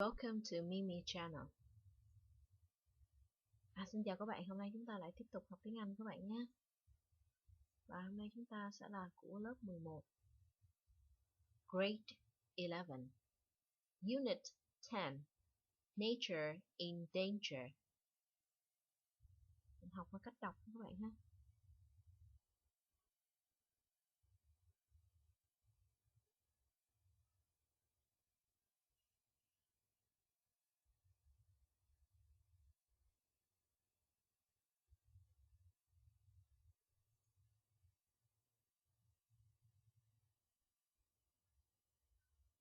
Welcome to Mimi Channel. Xin chào các bạn, hôm nay chúng ta lại tiếp tục học tiếng Anh các bạn nhé. Và hôm nay chúng ta sẽ là của lớp 11, Grade 11, Unit 10, Nature in Danger. Mình học qua cách đọc các bạn ha.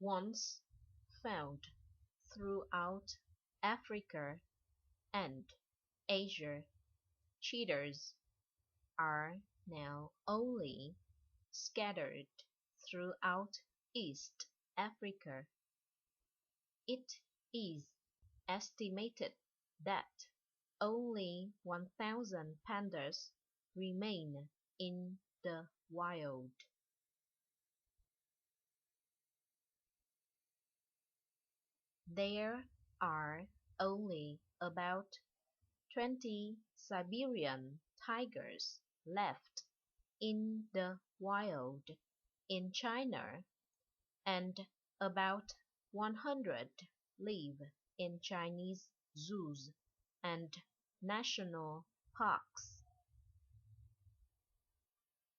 Once found throughout Africa and Asia, cheetahs are now only scattered throughout East Africa. It is estimated that only 1,000 pandas remain in the wild. There are only about 20 Siberian tigers left in the wild in China, and about 100 live in Chinese zoos and national parks.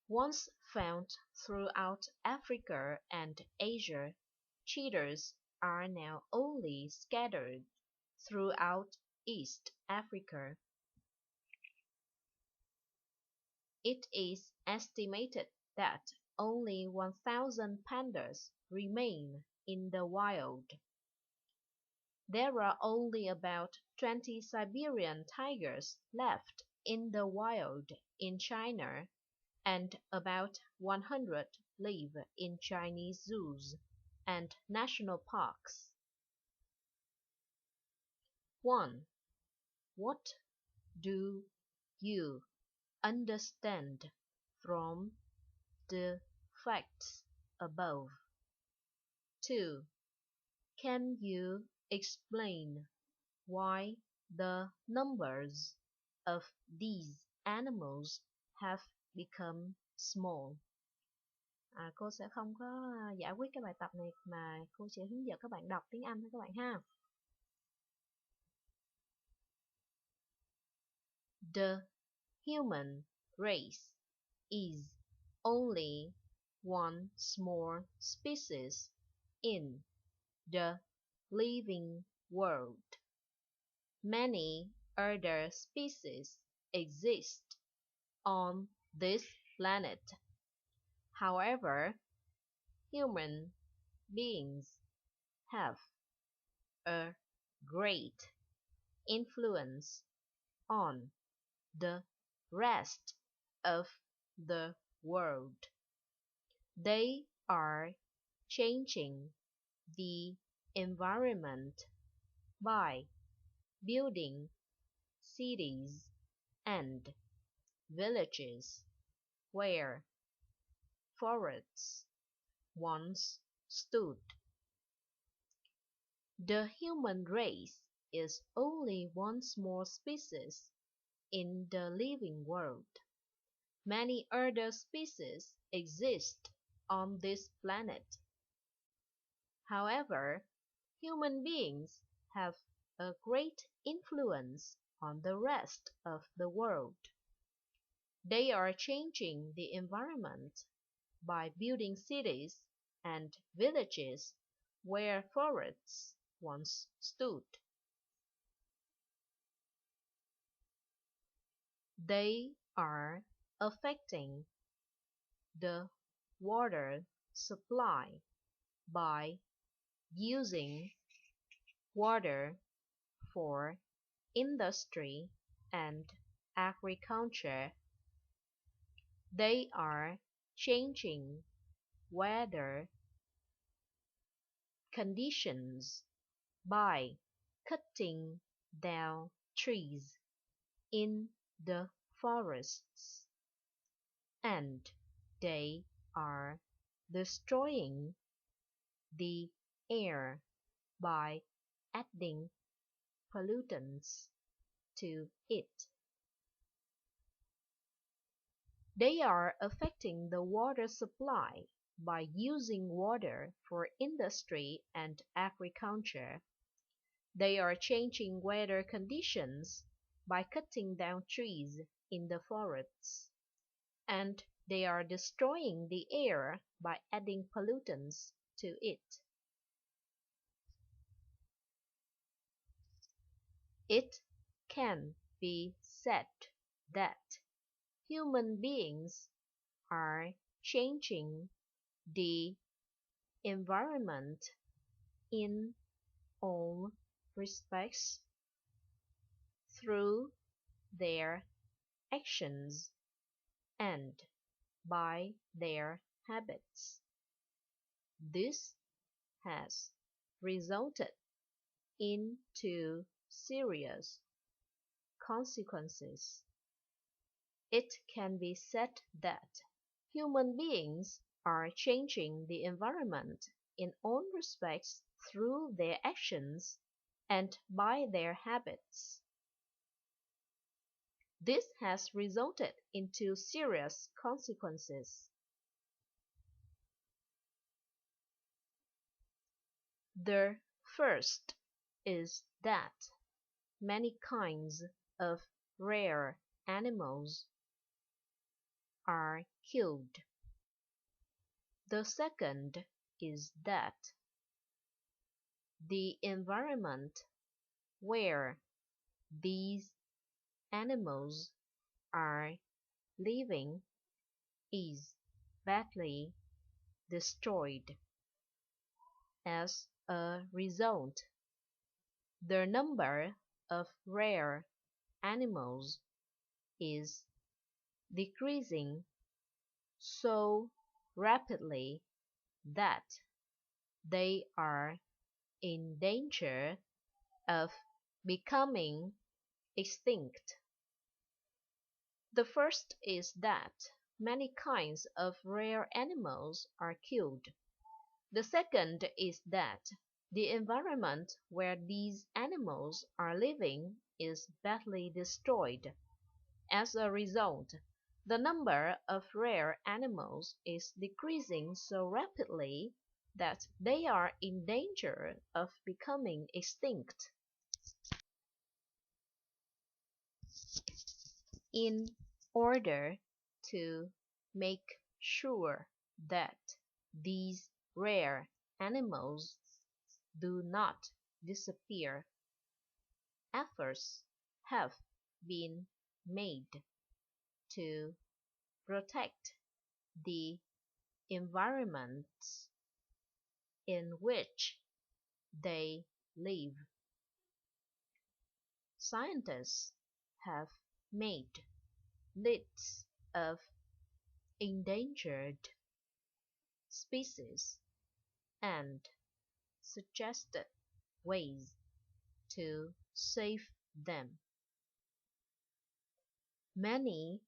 Once found throughout Africa and Asia, cheetahs are now only scattered throughout East Africa. It is estimated that only 1,000 pandas remain in the wild. There are only about 20 Siberian tigers left in the wild in China, and about 100 live in Chinese zoos and national parks. 1. What do you understand from the facts above? 2. Can you explain why the numbers of these animals have become small? Cô sẽ không có giải quyết cái bài tập này mà cô sẽ hướng dẫn các bạn đọc tiếng Anh thôi các bạn ha. The human race is only one small species in the living world. Many other species exist on this planet. However, human beings have a great influence on the rest of the world. They are changing the environment by building cities and villages where forests once stood. The human race is only one small species in the living world. Many other species exist on this planet. However, human beings have a great influence on the rest of the world. They are changing the environment by building cities and villages where forests once stood. They are affecting the water supply by using water for industry and agriculture. They are changing weather conditions by cutting down trees in the forests, and they are destroying the air by adding pollutants to it. They are affecting the water supply by using water for industry and agriculture. They are changing weather conditions by cutting down trees in the forests. And they are destroying the air by adding pollutants to it. It can be said that human beings are changing the environment in all respects through their actions and by their habits. This has resulted into serious consequences. It can be said that human beings are changing the environment in all respects through their actions and by their habits. This has resulted into serious consequences. The first is that many kinds of rare animals are killed. The second is that the environment where these animals are living is badly destroyed. As a result, the number of rare animals is decreasing so rapidly that they are in danger of becoming extinct. The first is that many kinds of rare animals are killed. The second is that the environment where these animals are living is badly destroyed. As a result, the number of rare animals is decreasing so rapidly that they are in danger of becoming extinct. In order to make sure that these rare animals do not disappear, efforts have been made to protect the environments in which they live. Scientists have made lists of endangered species and suggested ways to save them. Many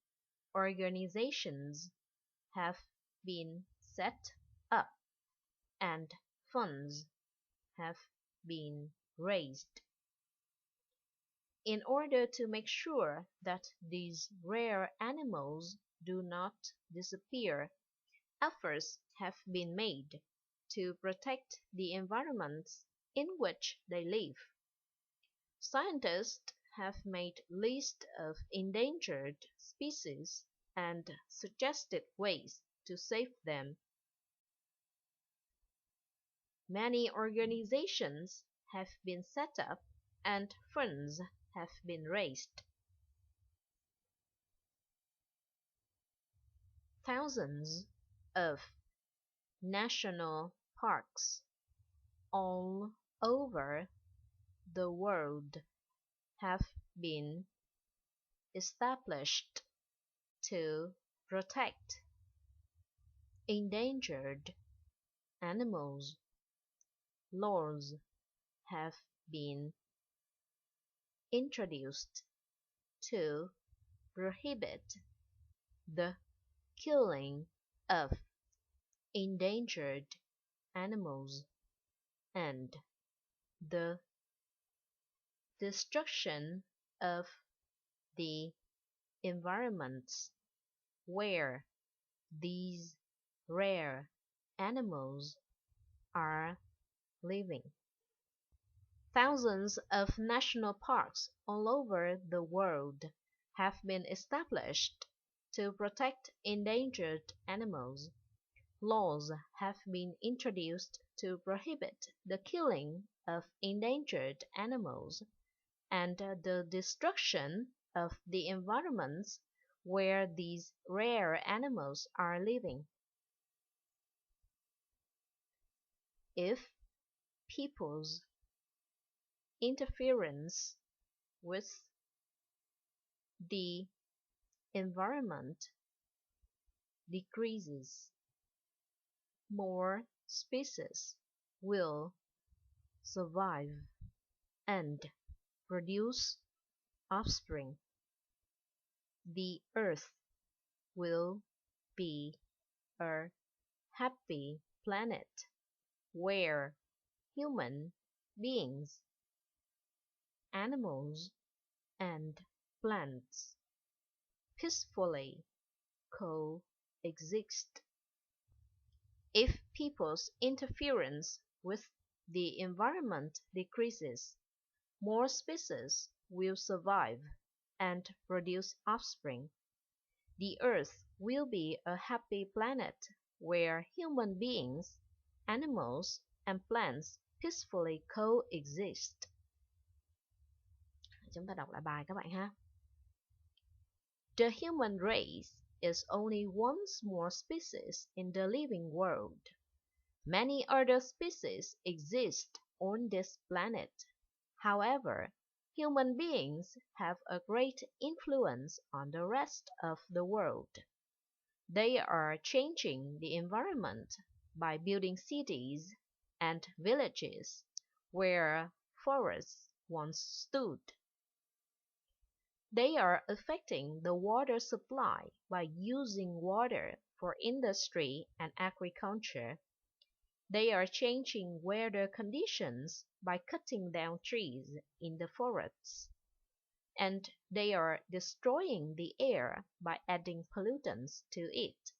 organizations have been set up and funds have been raised. In order to make sure that these rare animals do not disappear, efforts have been made to protect the environments in which they live. Scientists have made lists of endangered species and suggested ways to save them. Many organizations have been set up and funds have been raised. Thousands of national parks all over the world have been established to protect endangered animals. Laws have been introduced to prohibit the killing of endangered animals and the destruction of the environments where these rare animals are living. Thousands of national parks all over the world have been established to protect endangered animals. Laws have been introduced to prohibit the killing of endangered animals and the destruction of the environments where these rare animals are living. If people's interference with the environment decreases, more species will survive and produce offspring. The Earth will be a happy planet where human beings, animals, and plants peacefully coexist. If people's interference with the environment decreases, more species will survive and produce offspring. The Earth will be a happy planet where human beings, animals, and plants peacefully coexist. Chúng ta đọc lại bài các bạn ha. The human race is only one small species in the living world. Many other species exist on this planet. However, human beings have a great influence on the rest of the world. They are changing the environment by building cities and villages where forests once stood. They are affecting the water supply by using water for industry and agriculture. They are changing weather conditions by cutting down trees in the forests. And they are destroying the air by adding pollutants to it.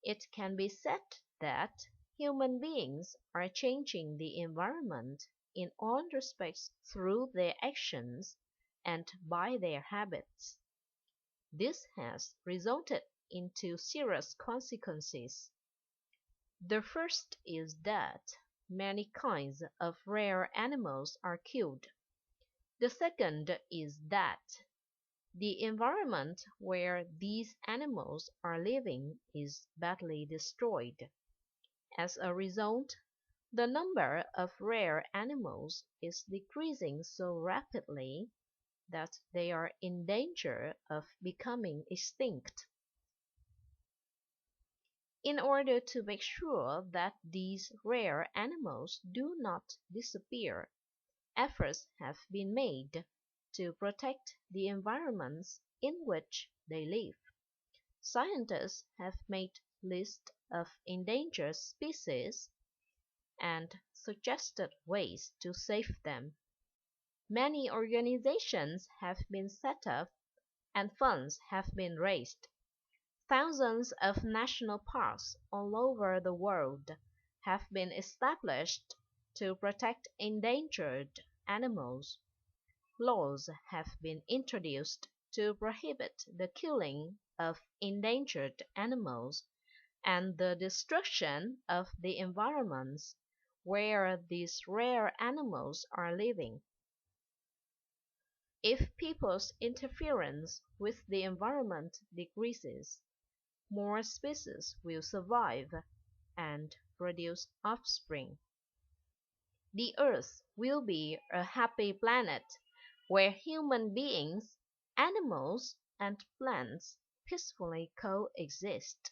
It can be said that human beings are changing the environment in all respects through their actions and by their habits. This has resulted in two serious consequences. The first is that many kinds of rare animals are killed. The second is that the environment where these animals are living is badly destroyed. As a result, the number of rare animals is decreasing so rapidly that they are in danger of becoming extinct. In order to make sure that these rare animals do not disappear, efforts have been made to protect the environments in which they live. Scientists have made lists of endangered species and suggested ways to save them. Many organizations have been set up and funds have been raised. Thousands of national parks all over the world have been established to protect endangered animals. Laws have been introduced to prohibit the killing of endangered animals and the destruction of the environments where these rare animals are living. If people's interference with the environment decreases, more species will survive and produce offspring. The Earth will be a happy planet where human beings, animals, and plants peacefully coexist.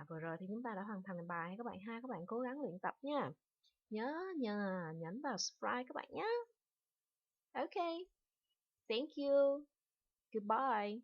Vừa rồi thì chúng ta đã hoàn thành bài các bạn ha. Các bạn cố gắng luyện tập nha. Nhớ nhấn vào subscribe các bạn nhé. Okay. Thank you. Goodbye.